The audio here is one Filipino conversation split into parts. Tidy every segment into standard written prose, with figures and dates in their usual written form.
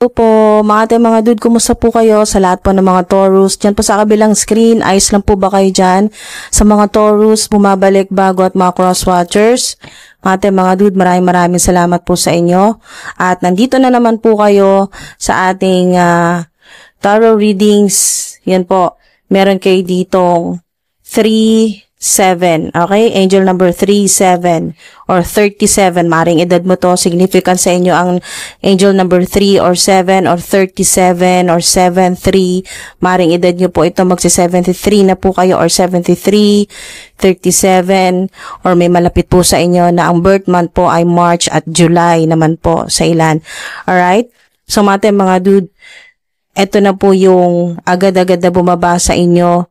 Hello po, mga dude, kumusta po kayo sa lahat po ng mga Taurus? Diyan po sa kabilang screen, ayos lang po ba kayo dyan? Sa mga Taurus, bumabalik bago at mga cross-watchers. Mga dude, maraming salamat po sa inyo. At nandito na naman po kayo sa ating tarot readings. Yan po, meron kayo ditong 3-7, okay? Angel number 3-7 or 37. Maring edad mo to, significant sa inyo ang angel number 3 or 7 or 37 or 7-3. Maring edad nyo po ito, magsi-73 na po kayo or 73, 37, or may malapit po sa inyo na ang birth month po ay March at July naman po sa ilan. Alright? So mga dude, ito na po yung agad-agad na bumaba sa inyo.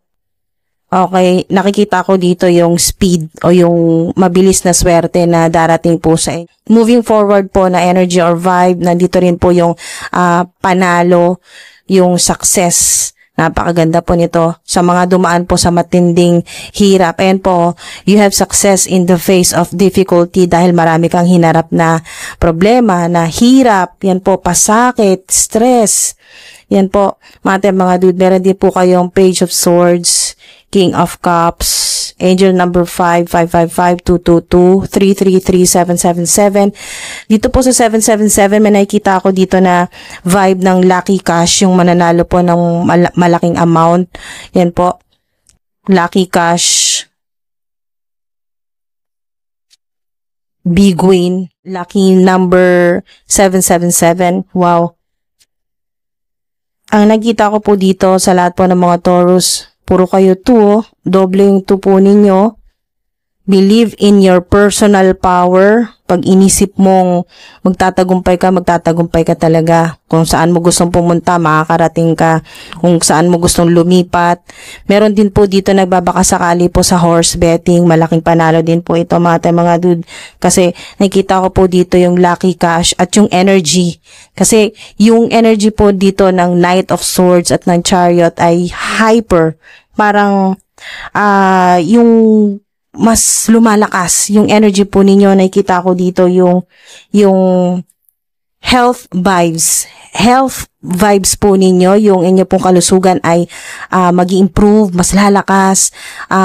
Okay, nakikita ko dito yung speed o yung mabilis na swerte na darating po sa inyo. Moving forward po na energy or vibe, nandito rin po yung panalo, yung success. Napakaganda po nito. Sa mga dumaan po sa matinding hirap, ayan po, you have success in the face of difficulty dahil marami kang hinarap na problema, na hirap, yan po, pasakit, stress. Yan po, mga dude, meron din po kayong Page of Swords, King of Cups, Angel number 5, 555, 222, 333, 777. Dito po sa 777, may nakikita ako dito na vibe ng lucky cash, yung mananalo po ng malaking amount. Yan po, lucky cash, big win, lucky number 777. Wow. Ang nakita ko po dito sa lahat po ng mga Taurus, puro kayo 2, doble yung 2 po ninyo. Believe in your personal power. Pag inisip mong magtatagumpay ka talaga. Kung saan mo gustong pumunta, makakarating ka. Kung saan mo gustong lumipat. Meron din po dito nagbabakasakali po sa horse betting. Malaking panalo din po ito mga dude. Kasi nakikita ko po dito yung lucky cash at yung energy. Kasi yung energy po dito ng Knight of Swords at ng Chariot ay hyper. Parang yung mas lumalakas yung energy po ninyo. Nakikita ko dito yung health vibes po ninyo, yung inyo pong kalusugan ay mag-i-improve, mas lalakas,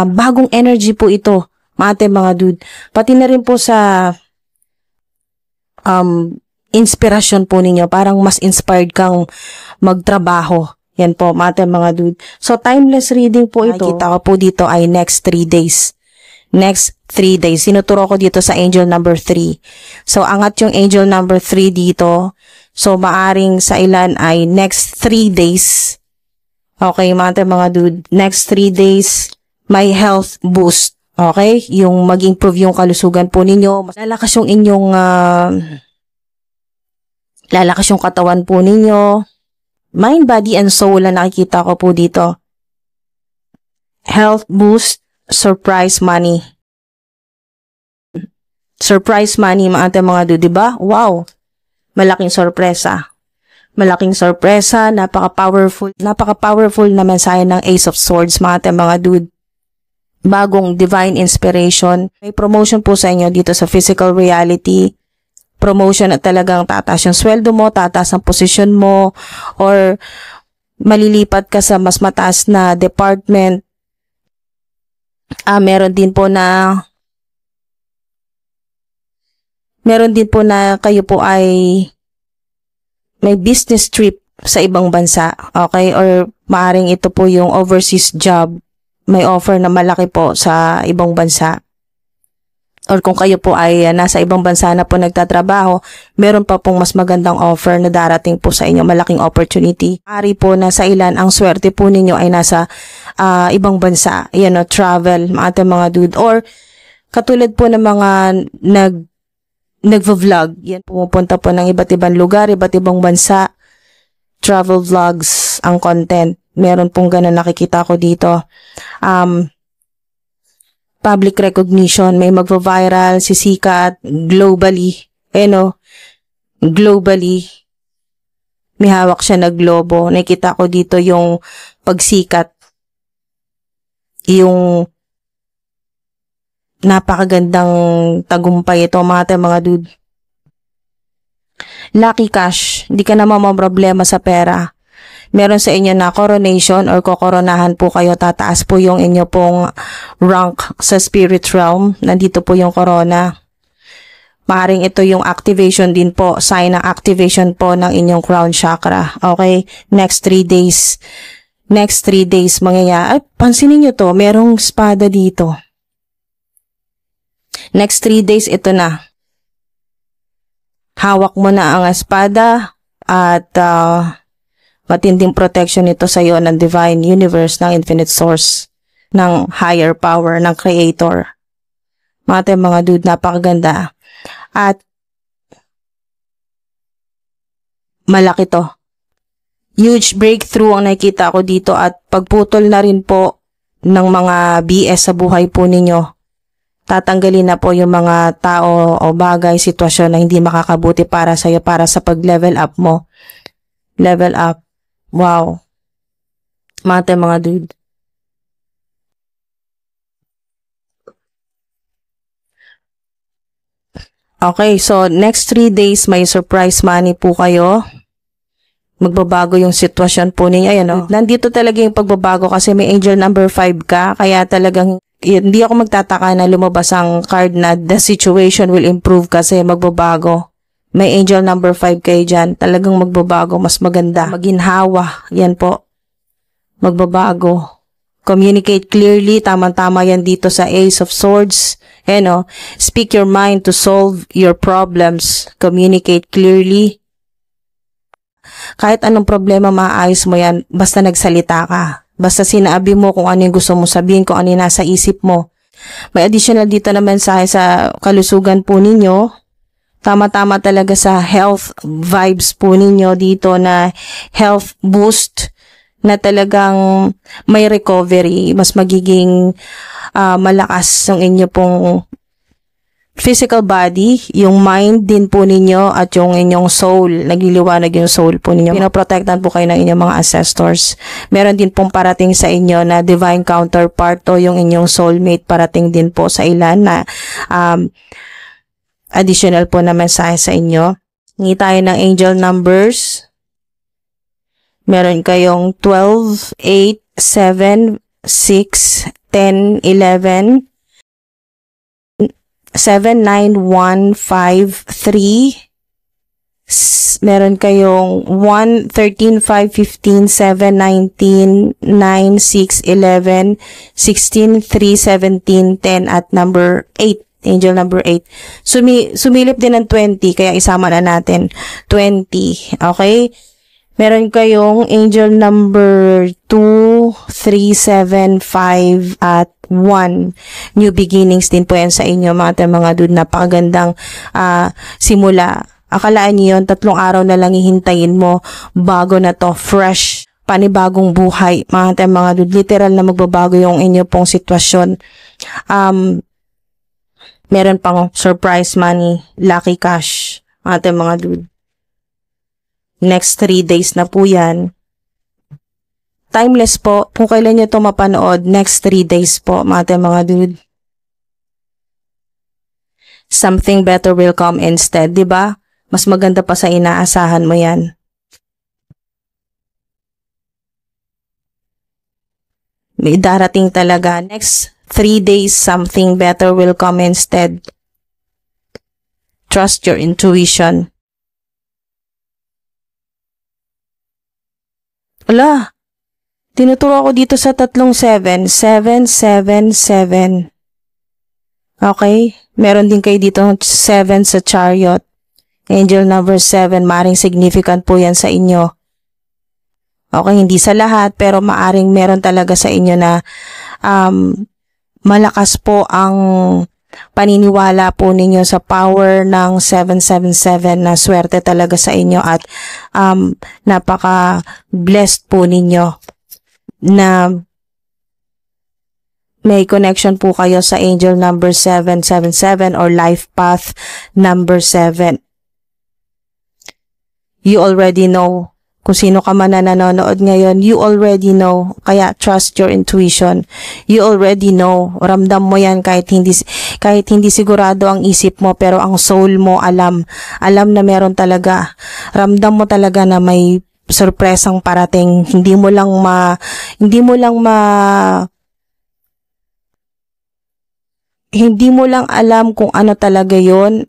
bagong energy po ito mga dude. Pati na rin po sa inspiration po ninyo, parang mas inspired kang magtrabaho. Yan po mga dude. So timeless reading po ito. Nakikita ko po dito ay next 3 days. Next 3 days. Sinuturo ko dito sa angel number 3. So, angat yung angel number 3 dito. So, maaring sa ilan ay next 3 days. Okay, mga dude. Next 3 days, may health boost. Okay? Yung mag-improve yung kalusugan po ninyo. Lalakas yung inyong, lalakas yung katawan po ninyo. Mind, body, and soul na nakikita ko po dito. Health boost. Surprise money. Surprise money, mga dude, diba? Wow! Malaking sorpresa. Malaking sorpresa, napaka-powerful na mensahe ng Ace of Swords, mga dude. Bagong divine inspiration. May promotion po sa inyo dito sa physical reality. Promotion at talagang tataas yung sweldo mo, tataas ang posisyon mo, or malilipat ka sa mas mataas na department. Meron din po na kayo po ay may business trip sa ibang bansa, okay? Or maaring ito po yung overseas job, may offer na malaki po sa ibang bansa. Or kung kayo po ay nasa ibang bansa na po nagtatrabaho, meron pa pong mas magandang offer na darating po sa inyo, malaking opportunity. Ari po na sa ilan, ang swerte po ninyo ay nasa ibang bansa, travel, mga dude. Or katulad po ng mga nagvo-vlog, yan, pumupunta po ng iba't ibang lugar, iba't ibang bansa, travel vlogs ang content. Meron pong ganun nakikita ko dito. Public recognition, may magvo-viral, sisikat, globally, globally, may hawak siya na globo. Nakita ko dito yung pagsikat, yung napakagandang tagumpay ito, mga dude. lucky cash, hindi ka naman problema sa pera. Meron sa inyo na coronation or kokoronahan po kayo, tataas po yung inyo pong rank sa spirit realm. Nandito po yung corona. Maaring ito yung activation din po, sign ng activation po ng inyong crown chakra. Okay? Next 3 days. Next 3 days mangyayari. Ay, pansinin nyo to, merong espada dito. Next 3 days, ito na. Hawak mo na ang espada at matinding protection ito sa iyo ng divine universe, ng infinite source, ng higher power, ng creator. Mga dude, napakaganda. At malaki to. Huge breakthrough ang nakikita ko dito at pagputol na rin po ng mga BS sa buhay po ninyo. Tatanggalin na po yung mga tao o bagay, sitwasyon na hindi makakabuti para sa iyo, para sa pag-level up mo. Level up. Wow. Mga dude. Okay, so next 3 days may surprise money po kayo. Magbabago yung sitwasyon po ninyo. Ayan, oh. Nandito talaga yung pagbabago kasi may angel number 5 ka. Kaya talagang hindi ako magtataka na lumabas ang card na the situation will improve kasi magbabago. May angel number 5 kayo dyan. Talagang magbabago. Mas maganda. Maginhawa. Yan po. Magbabago. Communicate clearly. Tama-tama yan dito sa Ace of Swords. Ano, speak your mind to solve your problems. Communicate clearly. Kahit anong problema, maayos mo yan. Basta nagsalita ka. Basta sinabi mo kung ano yung gusto mo sabihin, kung ano yung nasa isip mo. May additional dito na mensahe sa kalusugan po ninyo. Tama-tama talaga sa health vibes po ninyo dito na health boost na talagang may recovery. Mas magiging malakas ang inyo pong physical body, yung mind din po ninyo at yung inyong soul. Nagliliwanag yung soul po ninyo. Pinoprotektan po kayo ng inyong mga ancestors. Meron din pong parating sa inyo na divine counterpart o yung inyong soulmate parating din po sa ilan na additional po na mensahe sa inyo. Hingi tayo ng angel numbers. Meron kayong 12, 8, 7, 6, 10, 11, 7, 9, 1, 5, 3. Meron kayong 1, 13, 5, 15, 7, 19, 9, 6, 11, 16, 3, 17, 10 at number 8. Angel number 8. Sumilip din ng 20, kaya isama na natin 20. Okay? Meron kayong angel number 2, 3, 7, 5, at 1. New beginnings din po yan sa inyo, mga dude. Napakagandang simula. Akalaan niyo yun, 3 araw na lang hihintayin mo bago na to, fresh, panibagong buhay. Mga dude, literal na magbabago yung inyo pong sitwasyon. Meron pang surprise money, lucky cash, mga dude. Next 3 days na po yan. Timeless po. Kung kailan nyo ito mapanood, next 3 days po, mga dude. Something better will come instead, di ba? Mas maganda pa sa inaasahan mo yan. May darating talaga. Next 3 days, something better will come instead. Trust your intuition. Ala, tinuturo ako dito sa 3 7, 7, 7, 7. Okay? Meron din kayo dito 7 sa chariot. Angel number 7, maaring significant po yan sa inyo. Okay, hindi sa lahat, pero maaring meron talaga sa inyo na malakas po ang paniniwala po ninyo sa power ng 777 na swerte talaga sa inyo at napaka-blessed po ninyo na may connection po kayo sa angel number 777 or life path number 7. You already know Kung sino ka man na nanonood ngayon, you already know. Kaya trust your intuition. You already know. Ramdam mo yan kahit hindi sigurado ang isip mo, pero ang soul mo alam. Alam na meron talaga. Ramdam mo talaga na may surpresang parating. Hindi mo lang alam kung ano talaga yon.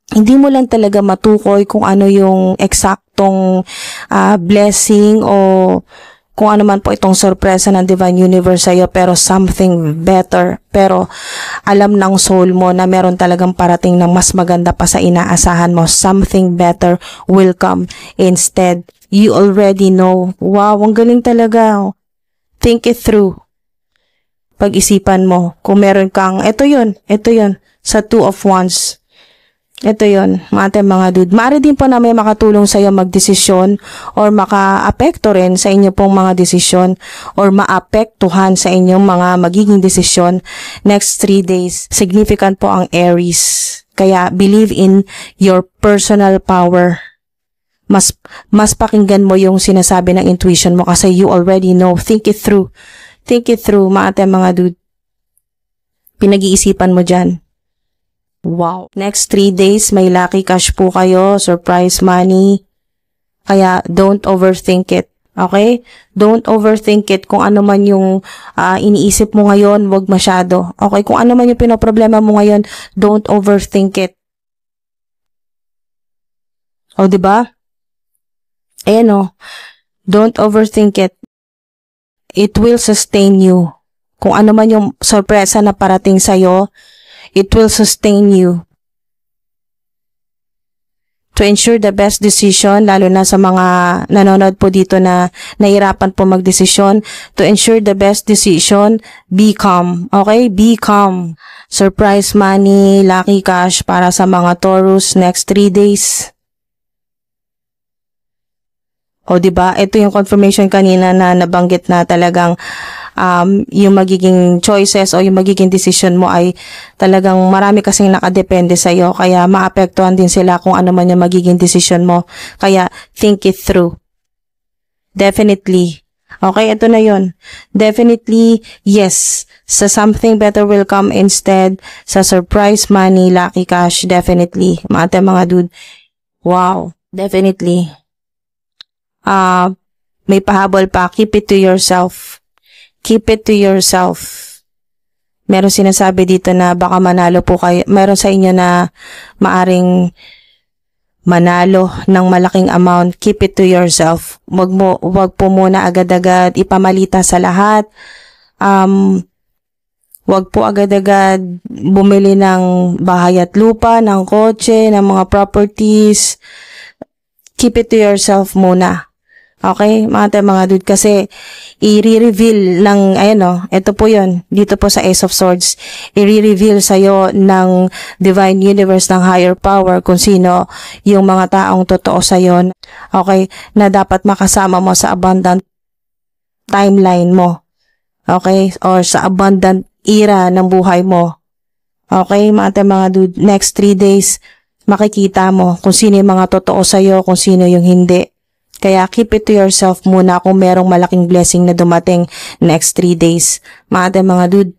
Hindi mo lang talaga matukoy kung ano yung eksaktong blessing o kung ano man po itong sorpresa ng Divine Universe sa'yo, pero something better. Pero alam ng soul mo na meron talagang parating ng mas maganda pa sa inaasahan mo. Something better will come instead. You already know. Wow, ang galing talaga. Think it through. Pag-isipan mo. Kung meron kang, ito yun, sa Two of Wands. Ito yon, mga dude. Maaari din po na may makatulong sa iyo magdesisyon or maka-apekto rin sa inyo pong mga desisyon or maapektuhan sa inyong mga magiging desisyon next 3 days. Significant po ang Aries. Kaya believe in your personal power. Mas pakinggan mo yung sinasabi ng intuition mo kasi you already know. Think it through. Think it through, mga dude. Pinag-iisipan mo dyan. Wow. Next 3 days, may lucky cash po kayo, surprise money. Kaya, don't overthink it. Okay? Don't overthink it. Kung ano man yung iniisip mo ngayon, wag masyado. Okay? Kung ano man yung pinoproblema mo ngayon, don't overthink it. O, diba? Ayan o. Don't overthink it. It will sustain you. Kung ano man yung sorpresa na parating sa'yo, it will sustain you to ensure the best decision, lalo na sa mga nanonood po dito na nahirapan po magdesisyon. To ensure the best decision, be calm. Okay? Be calm. Surprise money, lucky cash para sa mga Taurus next 3 days. O diba? Ito yung confirmation kanina na nabanggit na talagang yung magiging choices o yung magiging decision mo ay talagang marami kasing nakadepende sa iyo, kaya maapektuhan din sila kung ano man yung magiging decision mo. Kaya think it through. Definitely. Okay, ito na yon. Definitely, yes. Sa something better will come instead. Sa surprise money, lucky cash, definitely. Mga dude. Wow, definitely. May pahabol pa. Keep it to yourself. Keep it to yourself. Meron sinasabi dito na baka manalo po kayo. Meron sa inyo na maaring manalo ng malaking amount. Keep it to yourself. Wag po muna agad-agad ipamalita sa lahat. Wag po agad-agad bumili ng bahay at lupa, ng kotse, ng mga properties. Keep it to yourself muna. Okay, mga dude, kasi i-reveal ng, ito po yun, dito po sa Ace of Swords, i-reveal sa'yo ng Divine Universe, ng higher power, kung sino yung mga taong totoo sa'yo, okay, na dapat makasama mo sa abundant timeline mo, okay, or sa abundant era ng buhay mo. Okay, mga dude, next 3 days, makikita mo kung sino yung mga totoo sa'yo, kung sino yung hindi. Kaya keep it to yourself muna kung merong malaking blessing na dumating next 3 days. Mga dude.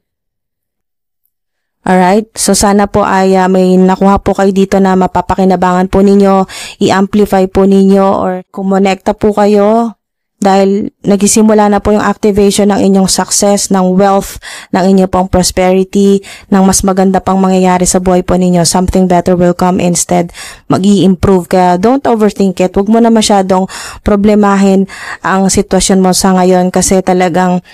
Alright? So sana po ay may nakuha po kayo dito na mapapakinabangan po ninyo, i-amplify po ninyo, or kumonekta po kayo dahil nagisimula na po yung activation ng inyong success, ng wealth, ng inyong pong prosperity, ng mas maganda pang mangyayari sa buhay po ninyo. Something better will come instead. Mag-i-improve. Kaya don't overthink it. Huwag mo na masyadong problemahin ang sitwasyon mo sa ngayon kasi talagang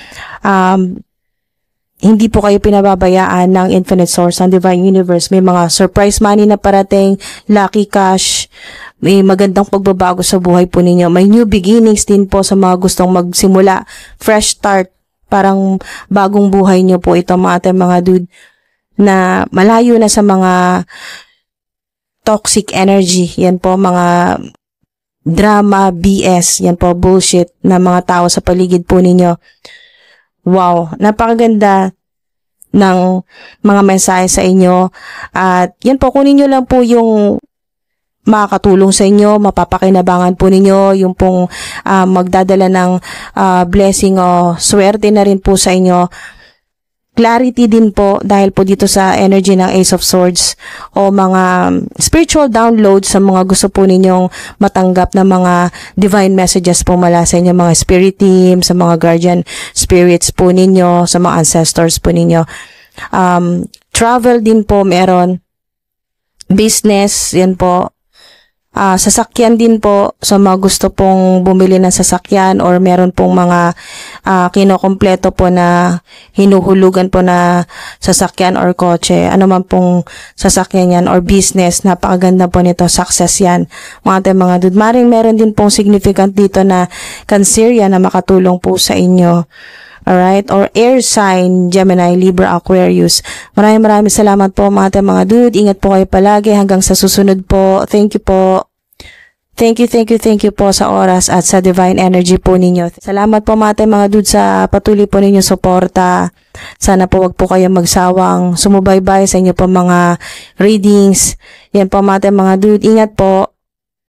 hindi po kayo pinababayaan ng Infinite Source, ng Divine Universe. May mga surprise money na parating, lucky cash, may magandang pagbabago sa buhay po ninyo. May new beginnings din po sa mga gustong magsimula. Fresh start. Parang bagong buhay nyo po ito, mga dude, na malayo na sa mga toxic energy. Yan po, mga drama, BS. Yan po, bullshit na mga tao sa paligid po ninyo. Wow, napakaganda ng mga mensahe sa inyo. At yan po, kunin nyo lang po yung makakatulong sa inyo, mapapakinabangan po ninyo, yung pong magdadala ng blessing o swerte na rin po sa inyo. Clarity din po dahil po dito sa energy ng Ace of Swords o mga spiritual download sa mga gusto po ninyong matanggap na mga divine messages po mula sa inyo, mga spirit team, sa mga guardian spirits po ninyo, sa mga ancestors po ninyo. Travel din po meron, business, yan po. Sasakyan din po sa mga gusto pong bumili ng sasakyan or meron pong mga kinokompleto po na hinuhulugan po na sasakyan or kotse. Ano man pong sasakyan yan or business, napakaganda po nito, success yan. Mga dude, maring meron din pong significant dito na Cancerian na makatulong po sa inyo. Alright? Or air sign, Gemini, Libra, Aquarius. Maraming salamat po mga dude. Ingat po kayo palagi hanggang sa susunod po. Thank you po. Thank you po sa oras at sa divine energy po ninyo. Salamat po mga dude sa patuloy po ninyong suporta. Sana po wag po kayong magsawang sumubaybay sa inyo po mga readings. Yan po mga dude. Ingat po.